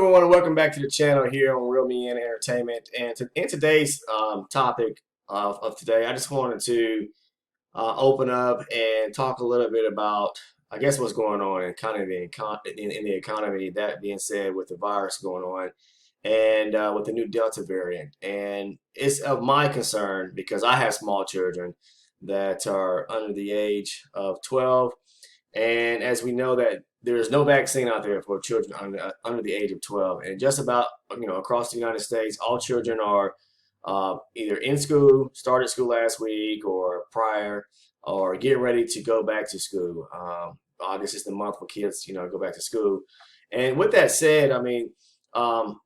everyone, and welcome back to the channel here on Real Me and Entertainment. And in today's topic of today, I just wanted to open up and talk a little bit about, I guess, what's going on in kind of in the economy. That being said, with the virus going on and with the new Delta variant, and it's of my concern because I have small children that are under the age of 12. And as we know that there is no vaccine out there for children under the age of 12, and just about across the United States, all children are either in school, started school last week or prior, or getting ready to go back to school. August is the month for kids, go back to school. And with that said, I mean,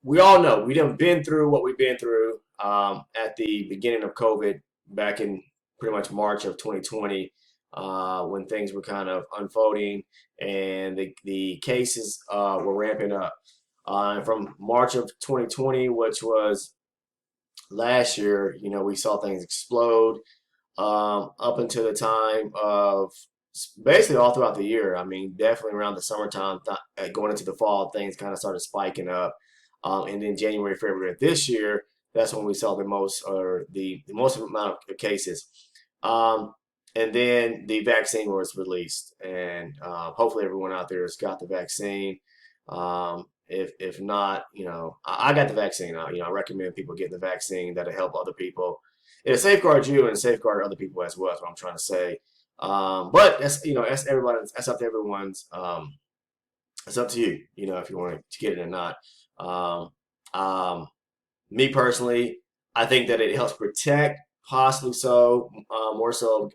we all know we done been through what we've been through at the beginning of COVID back in pretty much March of 2020 when things were kind of unfolding and the cases were ramping up. From March of 2020, which was last year, we saw things explode up until the time of basically all throughout the year. I mean, definitely around the summertime, going into the fall, things kind of started spiking up. And then January, February of this year, that's when we saw the most or the most amount of cases. And then the vaccine was released, and hopefully everyone out there has got the vaccine. If not, I got the vaccine. I recommend people getting the vaccine. That'll help other people. It'll safeguard you and safeguard other people as well. That's what I'm trying to say. But that's everybody. That's up to everyone's. It's up to you. If you want to get it or not. Me personally, I think that it helps protect. Possibly so, more so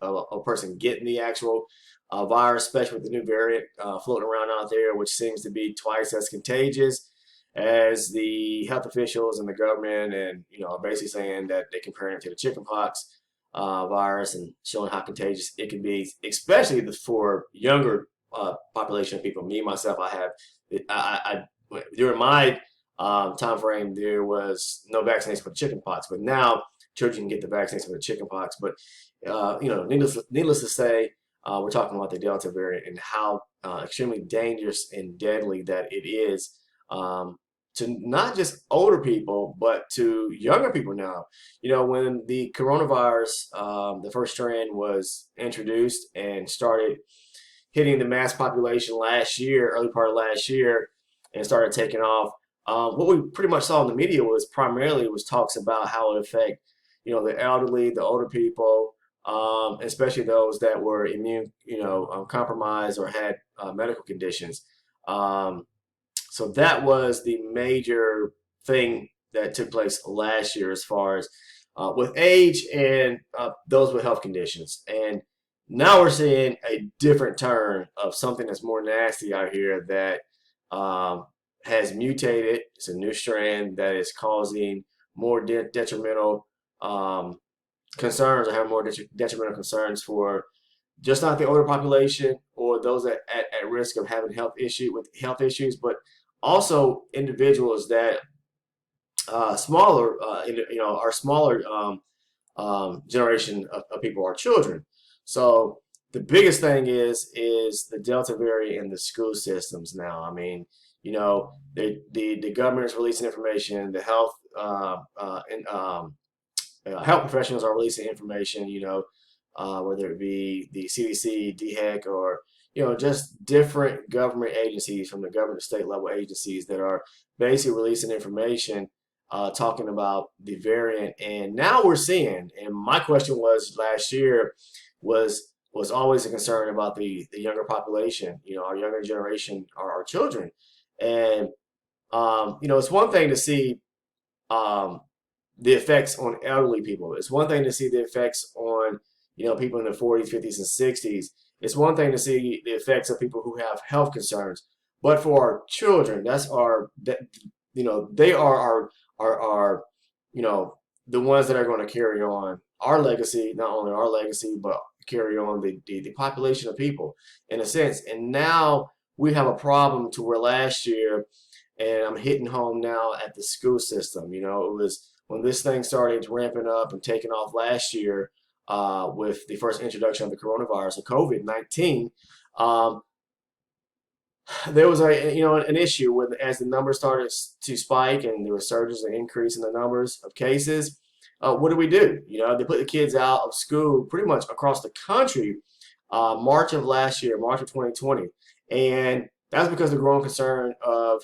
a person getting the actual virus, especially with the new variant floating around out there, which seems to be twice as contagious as the health officials and the government, and are basically saying that they're comparing it to the chickenpox virus and showing how contagious it can be, especially for younger population of people. Me myself, I during my time frame there was no vaccination for chickenpox, but now children can get the vaccination for the chickenpox. But needless to say, we're talking about the Delta variant and how extremely dangerous and deadly that it is to not just older people, but to younger people now. When the coronavirus, the first strand was introduced and started hitting the mass population last year, early part of last year, and started taking off. What we pretty much saw in the media was primarily talks about how it affect the elderly, the older people, especially those that were immune, compromised or had medical conditions. So that was the major thing that took place last year as far as with age and those with health conditions. And now we're seeing a different turn of something that's more nasty out here that has mutated. It's a new strand that is causing more detrimental concerns, or have more detrimental concerns for just not the older population or those at risk of having health issues, but also individuals that our smaller generation of people, are children. So the biggest thing is the Delta variant in the school systems now. I mean, the government is releasing information, the health health professionals are releasing information, whether it be the CDC, DHEC, or just different government agencies from the government to state level agencies that are basically releasing information talking about the variant. And now we're seeing, and my question was last year was always a concern about the younger population, our younger generation, our children. And it's one thing to see the effects on elderly people. It's one thing to see the effects on people in the 40s, 50s, and 60s. It's one thing to see the effects of people who have health concerns. But for our children, they are our the ones that are going to carry on our legacy, not only our legacy, but carry on the population of people in a sense. And now we have a problem to where last year, and I'm hitting home now at the school system. It was when this thing started ramping up and taking off last year with the first introduction of the coronavirus, of COVID-19. there was an issue with as the numbers started to spike and there was surges and increase in the numbers of cases. What do we do? They put the kids out of school pretty much across the country, March of last year, March of 2020, and that's because of the growing concern of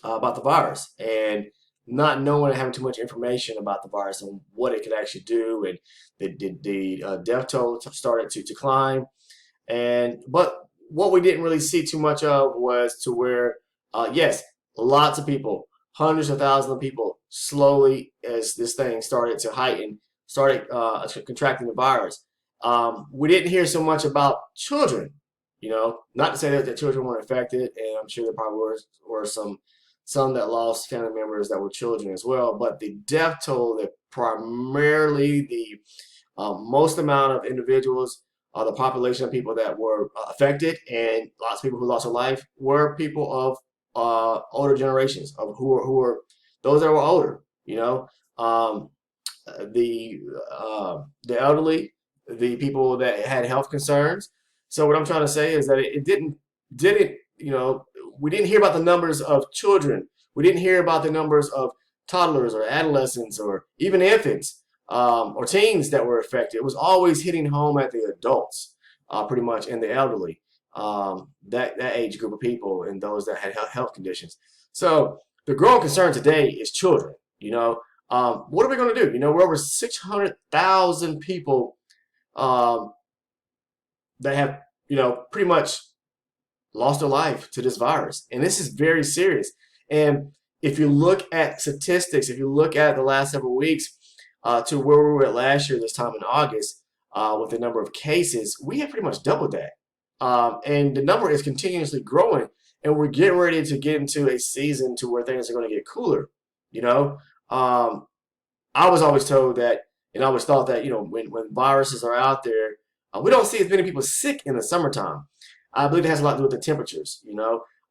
about the virus and not knowing and having too much information about the virus and what it could actually do, and the death toll started to climb. But what we didn't really see too much of was to where, yes, lots of people, hundreds of thousands of people, slowly as this thing started to heighten, started contracting the virus. We didn't hear so much about children. Not to say that the children weren't affected, and I'm sure there probably were some that lost family members that were children as well. But the death toll, that primarily the most amount of individuals, the population of people that were affected, and lots of people who lost their life were people of older generations, of who were those that were older. Um, the elderly, the people that had health concerns. So what I'm trying to say is that it didn't we didn't hear about the numbers of children. We didn't hear about the numbers of toddlers or adolescents or even infants or teens that were affected. It was always hitting home at the adults, pretty much, and the elderly, that age group of people, and those that had health conditions. So the growing concern today is children. What are we going to do? We're over 600,000 people that have, pretty much lost their life to this virus. And this is very serious. And if you look at statistics, if you look at the last several weeks to where we were at last year, this time in August, with the number of cases, we have pretty much doubled that. And the number is continuously growing. And we're getting ready to get into a season to where things are going to get cooler. I was always told that, and I always thought that, when viruses are out there, we don't see as many people sick in the summertime. I believe it has a lot to do with the temperatures.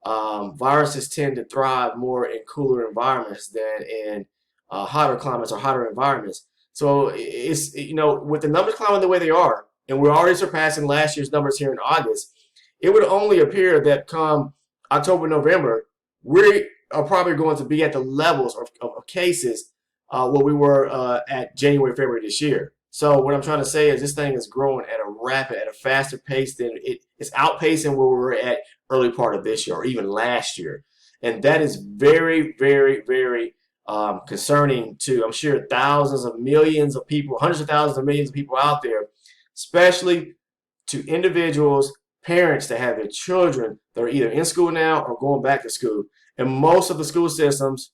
Viruses tend to thrive more in cooler environments than in hotter climates or hotter environments. So it's, with the numbers climbing the way they are, and we're already surpassing last year's numbers here in August, it would only appear that come October, November, we are probably going to be at the levels of cases where we were at January, February this year. So what I'm trying to say is this thing is growing at a faster pace than it's outpacing where we were at early part of this year or even last year. And that is very, very, very concerning to, I'm sure, thousands of millions of people, hundreds of thousands of millions of people out there, especially to individuals, parents that have their children that are either in school now or going back to school. And most of the school systems,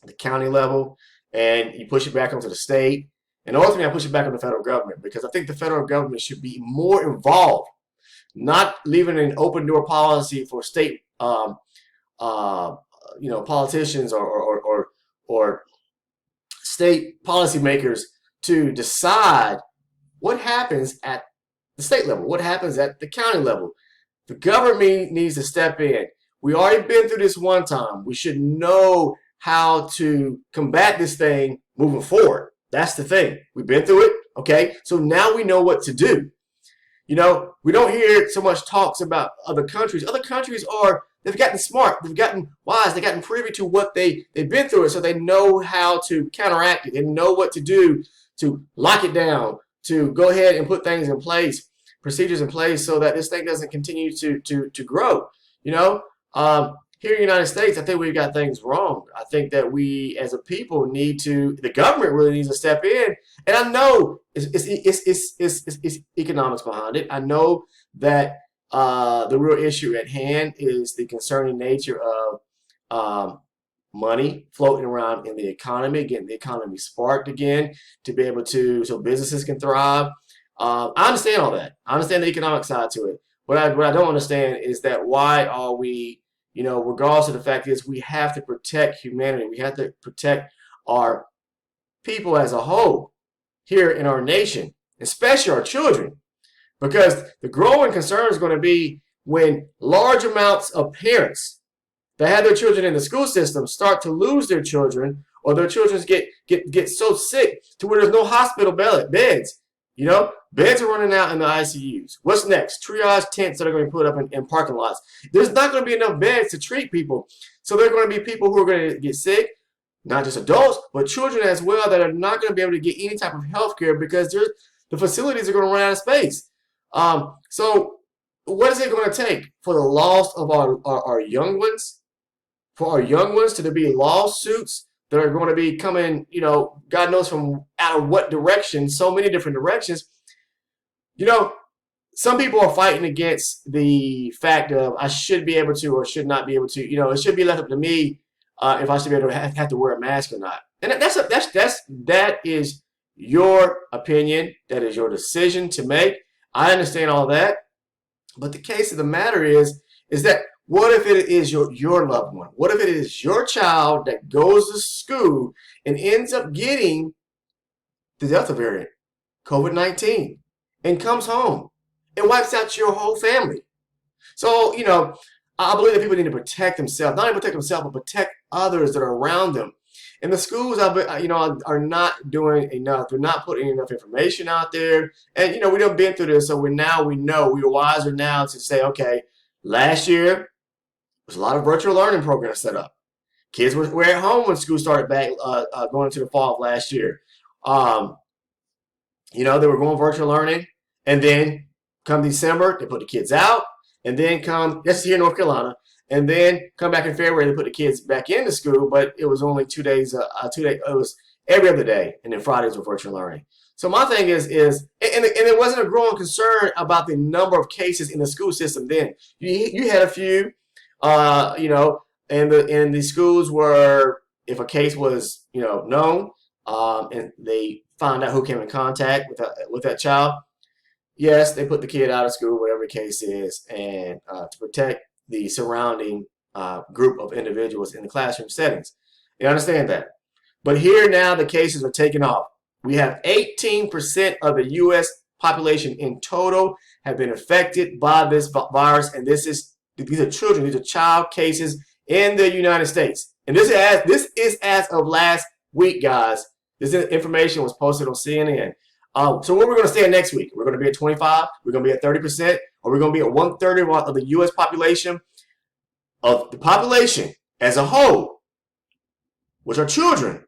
the county level, and you push it back onto the state, and ultimately I push it back on the federal government, because I think the federal government should be more involved, not leaving an open door policy for state politicians or state policymakers to decide what happens at the state level, what happens at the county level. The government needs to step in. We already been through this one time. We should know how to combat this thing moving forward. That's the thing. We've been through it, okay? So now we know what to do. We don't hear so much talks about other countries. Other countries they've gotten smart. They've gotten wise. They've gotten privy to what they've been through it, so they know how to counteract it. They know what to do to lock it down, to go ahead and put things in place, procedures in place, so that this thing doesn't continue to grow. Here in the United States, I think we've got things wrong. I think that we, as a people, the government really needs to step in. And I know it's economics behind it. I know that the real issue at hand is the concerning nature of money floating around in the economy, getting the economy sparked again to be able so businesses can thrive. I understand all that. I understand the economic side to it. What I don't understand is that why are we, regardless of the fact is we have to protect humanity. We have to protect our people as a whole here in our nation, especially our children, because the growing concern is going to be when large amounts of parents that have their children in the school system start to lose their children, or their children get so sick to where there's no hospital beds. Beds are running out in the ICUs. What's next? Triage tents that are going to be put up in parking lots. There's not going to be enough beds to treat people. So there are going to be people who are going to get sick, not just adults, but children as well, that are not going to be able to get any type of health care because the facilities are going to run out of space. So what is it going to take for the loss of our young ones, for our young ones to be lawsuits that are going to be coming, God knows from out of what direction, so many different directions. Some people are fighting against the fact of I should be able to or should not be able to. It should be left up to me if I should be able to have to wear a mask or not. And that is your opinion. That is your decision to make. I understand all that. But the case of the matter is that what if it is your loved one? What if it is your child that goes to school and ends up getting the Delta variant, COVID-19, and comes home and wipes out your whole family? So, I believe that people need to protect themselves, not only protect themselves, but protect others that are around them. And the schools, are not doing enough. They're not putting enough information out there. And, we've been through this, so we know. We're wiser now to say, okay, last year, there was a lot of virtual learning programs set up. Kids were at home when school started back going into the fall of last year. They were going virtual learning. And then come December, they put the kids out. And then this is here in North Carolina. And then come back in February, they put the kids back into school, but it was only 2 days. It was every other day, and then Fridays were virtual learning. So my thing is, and there wasn't a growing concern about the number of cases in the school system. Then you had a few, and the schools were, if a case was known, and they found out who came in contact with that child, yes, they put the kid out of school, whatever the case is, and to protect the surrounding group of individuals in the classroom settings. You understand that? But here now the cases are taking off. We have 18% of the U.S. population in total have been affected by this virus, and these are children, these are child cases in the United States. And this is as of last week, guys. This information was posted on CNN. So where we're going to stay next week? We're going to be at 25. We're going to be at 30%, or we're going to be at 1/3 of the U.S. population. Of the population as a whole, which are children,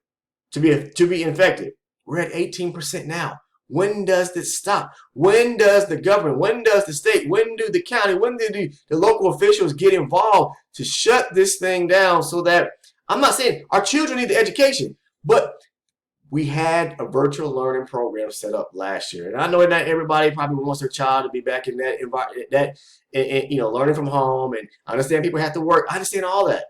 to be infected. We're at 18% now. When does this stop? When does the government? When does the state? When do the county? When do the local officials get involved to shut this thing down? So that I'm not saying our children need the education, but we had a virtual learning program set up last year, and I know that everybody probably wants their child to be back in that environment, learning from home. And I understand people have to work. I understand all that,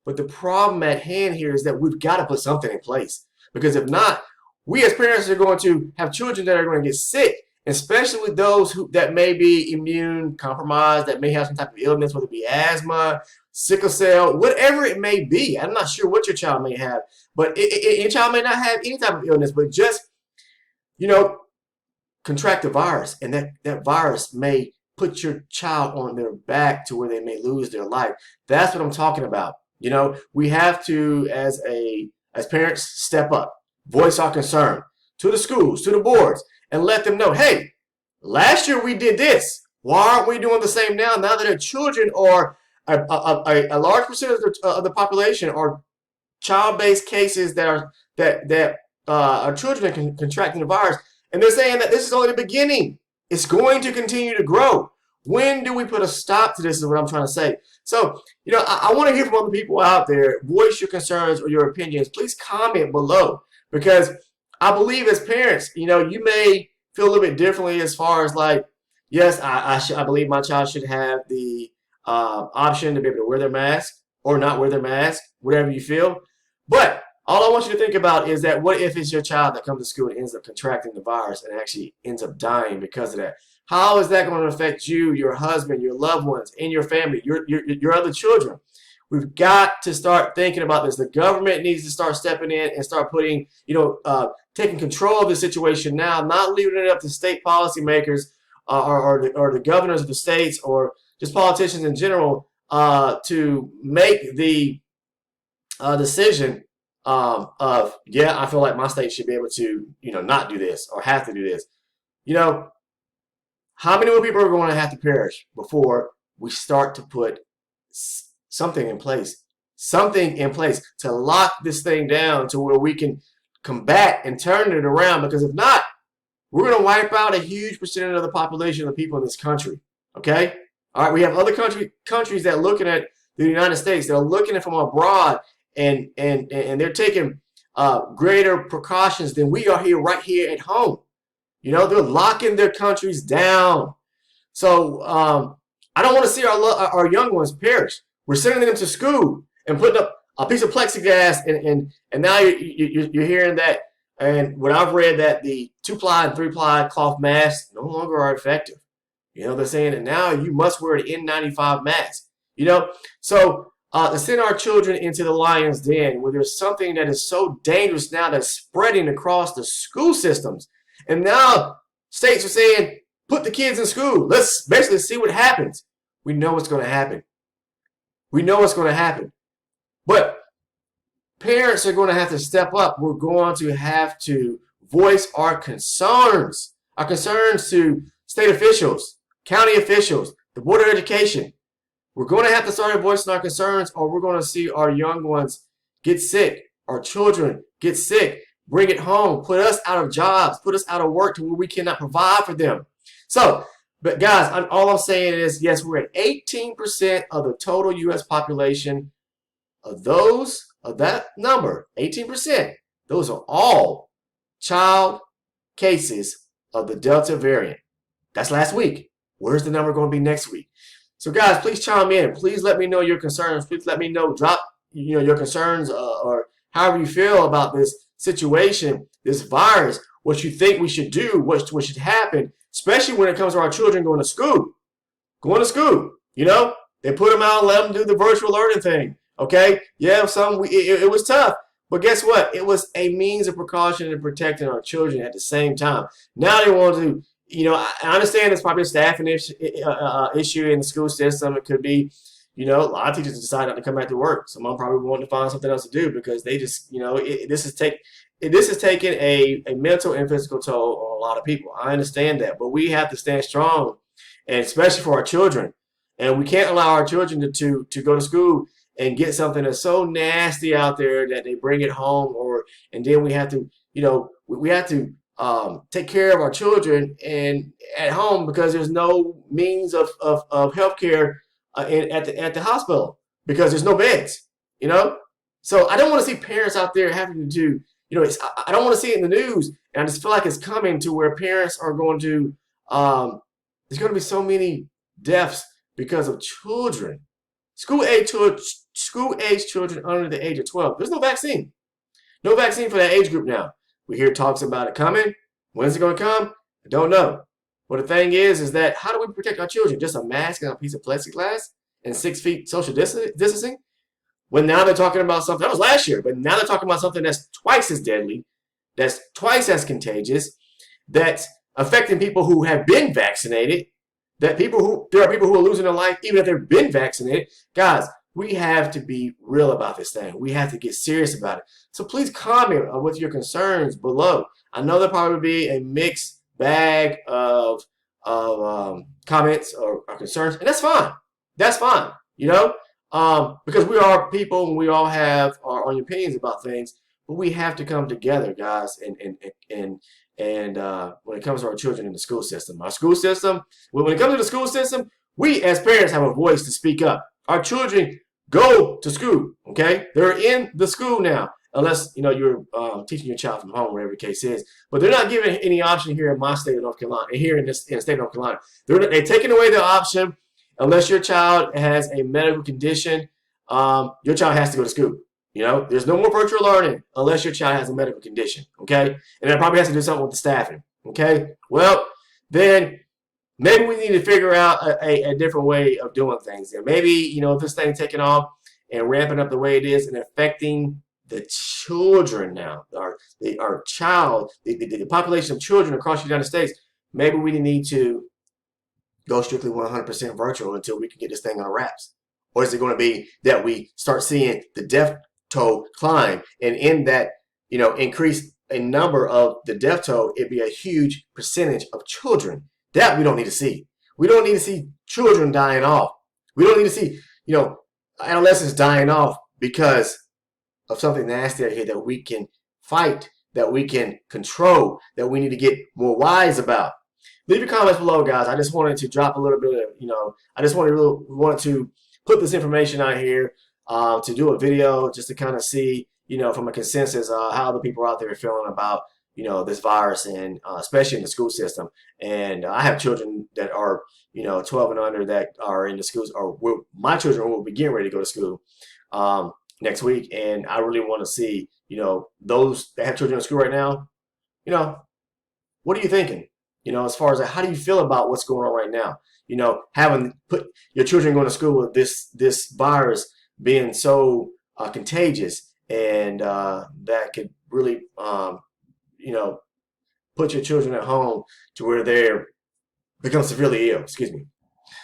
but the problem at hand here is that we've got to put something in place, because if not, we as parents are going to have children that are going to get sick, especially with those that may be immune compromised, that may have some type of illness, whether it be asthma, sickle cell, whatever it may be. I'm not sure what your child may have, but your child may not have any type of illness, but just, contract the virus. And that virus may put your child on their back to where they may lose their life. That's what I'm talking about. We have to, as parents, step up, voice our concern to the schools, to the boards, and let them know, hey, last year we did this. Why aren't we doing the same now? Now that our children are a large percentage of the population are child-based cases that are children contracting the virus, and they're saying that this is only the beginning. It's going to continue to grow. When do we put a stop to this is what I'm trying to say. So, I want to hear from other people out there. Voice your concerns or your opinions. Please comment below, because I believe as parents, you may feel a little bit differently as far as like, yes, I believe my child should have the option to be able to wear their mask or not wear their mask, whatever you feel. But all I want you to think about is that what if it's your child that comes to school and ends up contracting the virus and actually ends up dying because of that? How is that going to affect you, your husband, your loved ones, and your family, your other children? We've got to start thinking about this. The government needs to start stepping in and start putting, taking control of the situation now, not leaving it up to state policymakers or the governors of the states or just politicians in general to make the decision I feel like my state should be able to, not do this or have to do this. You know, how many more people are going to have to perish before we start to put something in place? Something in place to lock this thing down to where we can combat and turn it around. Because if not, we're going to wipe out a huge percentage of the population of the people in this country. Okay? All right, we have other countries that are looking at the United States. They're looking at from abroad, and they're taking greater precautions than we are here right here at home. You know, they're locking their countries down. So I don't want to see our young ones perish. We're sending them to school and putting up a piece of plexiglass, and now you're hearing that. And what I've read that the 2-ply and 3-ply cloth masks no longer are effective. You know, they're saying that now you must wear an N95 mask. You know, so to send our children into the lion's den where there's something that is so dangerous now that's spreading across the school systems. And now states are saying, put the kids in school. Let's basically see what happens. We know what's going to happen. We know what's going to happen. But parents are going to have to step up. We're going to have to voice our concerns to state officials, county officials, the Board of Education. We're going to have to start voicing our concerns, or we're going to see our young ones get sick, our children get sick, bring it home, put us out of jobs, put us out of work to where we cannot provide for them. So, but guys, all I'm saying is, yes, we're at 18% of the total U.S. population. Of that number, 18%, those are all child cases of the Delta variant. That's last week. Where's the number going to be next week? So guys, please chime in. Please let me know your concerns. Please let me know, drop your concerns or however you feel about this situation, this virus, what you think we should do, what should happen, especially when it comes to our children going to school. Going to school, you know, they put them out and let them do the virtual learning thing. Okay, yeah, it was tough, but guess what? It was a means of precaution and protecting our children at the same time. Now they want to, you know, I understand it's probably a staffing issue in the school system. It could be, you know, a lot of teachers decide not to come back to work. Some of them probably want to find something else to do because they just, you know, this is taking a mental and physical toll on a lot of people. I understand that, but we have to stand strong, and especially for our children. And we can't allow our children to go to school and get something that's so nasty out there that they bring it home, and then we have to, you know, we have to take care of our children and at home because there's no means of health care at the hospital because there's no beds, you know. So I don't want to see parents out there having to, you know, I don't want to see it in the news, and I just feel like it's coming to where parents are going to, there's going to be so many deaths because of children, school-age children under the age of 12. There's no vaccine. No vaccine for that age group now. We hear talks about it coming. When's it going to come? I don't know. But the thing is that how do we protect our children? Just a mask and a piece of plexiglass and 6 feet social distancing? When now they're talking about something, that was last year, but now they're talking about something that's twice as deadly, that's twice as contagious, that's affecting people who have been vaccinated, there are people who are losing their life even if they've been vaccinated. Guys, we have to be real about this thing. We have to get serious about it. So please comment with your concerns below. I know there'll probably be a mixed bag of comments or concerns, and that's fine. That's fine, you know, because we are people and we all have our own opinions about things, but we have to come together, guys, and when it comes to our children in the school system. Our school system, when it comes to the school system, we as parents have a voice to speak up. Our children go to school, okay? They're in the school now, unless, you know, you're teaching your child from home, whatever the case is. But they're not giving any option here in my state of North Carolina, here in the state of North Carolina. They're taking away the option unless your child has a medical condition. Your child has to go to school. You know, there's no more virtual learning unless your child has a medical condition, okay? And that probably has to do something with the staffing, okay? Well, then maybe we need to figure out a different way of doing things. And maybe, you know, if this thing taking off and ramping up the way it is and affecting the children now, the population of children across the United States, maybe we need to go strictly 100% virtual until we can get this thing on wraps. Or is it going to be that we start seeing the death toll climb, and in that, you know, increased a number of the death toll, it'd be a huge percentage of children. That we don't need to see. We don't need to see children dying off. We don't need to see, adolescents dying off because of something nasty out here that we can fight, that we can control, that we need to get more wise about. Leave your comments below, guys. I just wanted to drop a little bit of, I just wanted to put this information out here to do a video just to kind of see, from a consensus, how the people out there are feeling about, this virus, and especially in the school system. And I have children that are, 12 and under that are in the schools, or my children will be getting ready to go to school next week. And I really want to see, those that have children in school right now, what are you thinking? As far as how do you feel about what's going on right now? Having put your children going to school with this virus being so contagious, and that could really, put your children at home to where they're become severely ill. Excuse me.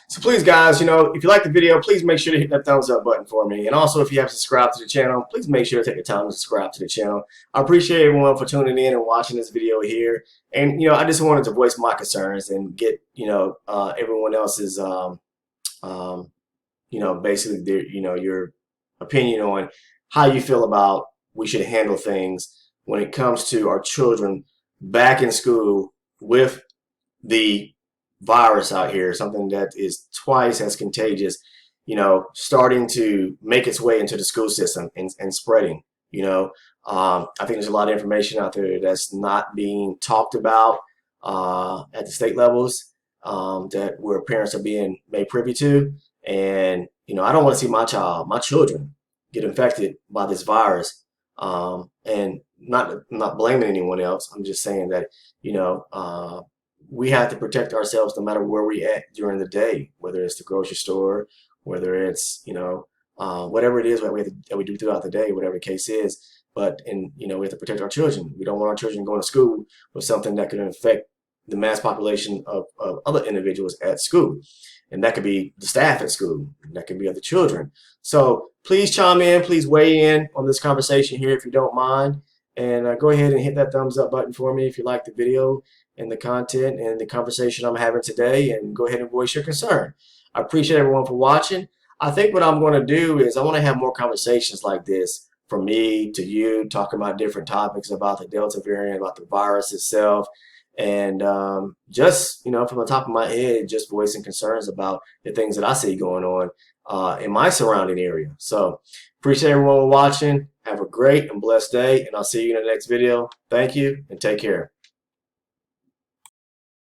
So please, guys, if you like the video, please make sure to hit that thumbs up button for me. And also, if you haven't subscribed to the channel, please make sure to take the time to subscribe to the channel. I appreciate everyone for tuning in and watching this video here. And, I just wanted to voice my concerns and get, everyone else's, basically your opinion on how you feel about we should handle things when it comes to our children back in school with the virus out here, something that is twice as contagious, starting to make its way into the school system and spreading. I think there's a lot of information out there that's not being talked about at the state levels, that where parents are being made privy to. And I don't want to see my children get infected by this virus, and not blaming anyone else. I'm just saying that we have to protect ourselves no matter where we at during the day, whether it's the grocery store, whether it's whatever it is that we do throughout the day, whatever the case is. But we have to protect our children. We don't want our children going to school with something that could infect the mass population of other individuals at school. And that could be the staff at school. That could be other children. So please chime in. Please weigh in on this conversation here if you don't mind. And go ahead and hit that thumbs up button for me if you like the video and the content and the conversation I'm having today. And go ahead and voice your concern. I appreciate everyone for watching. I think what I'm going to do is I want to have more conversations like this, from me to you, talking about different topics about the Delta variant, about the virus itself. And just, from the top of my head, just voicing concerns about the things that I see going on in my surrounding area. So appreciate everyone watching. Have a great and blessed day, and I'll see you in the next video. Thank you, and take care.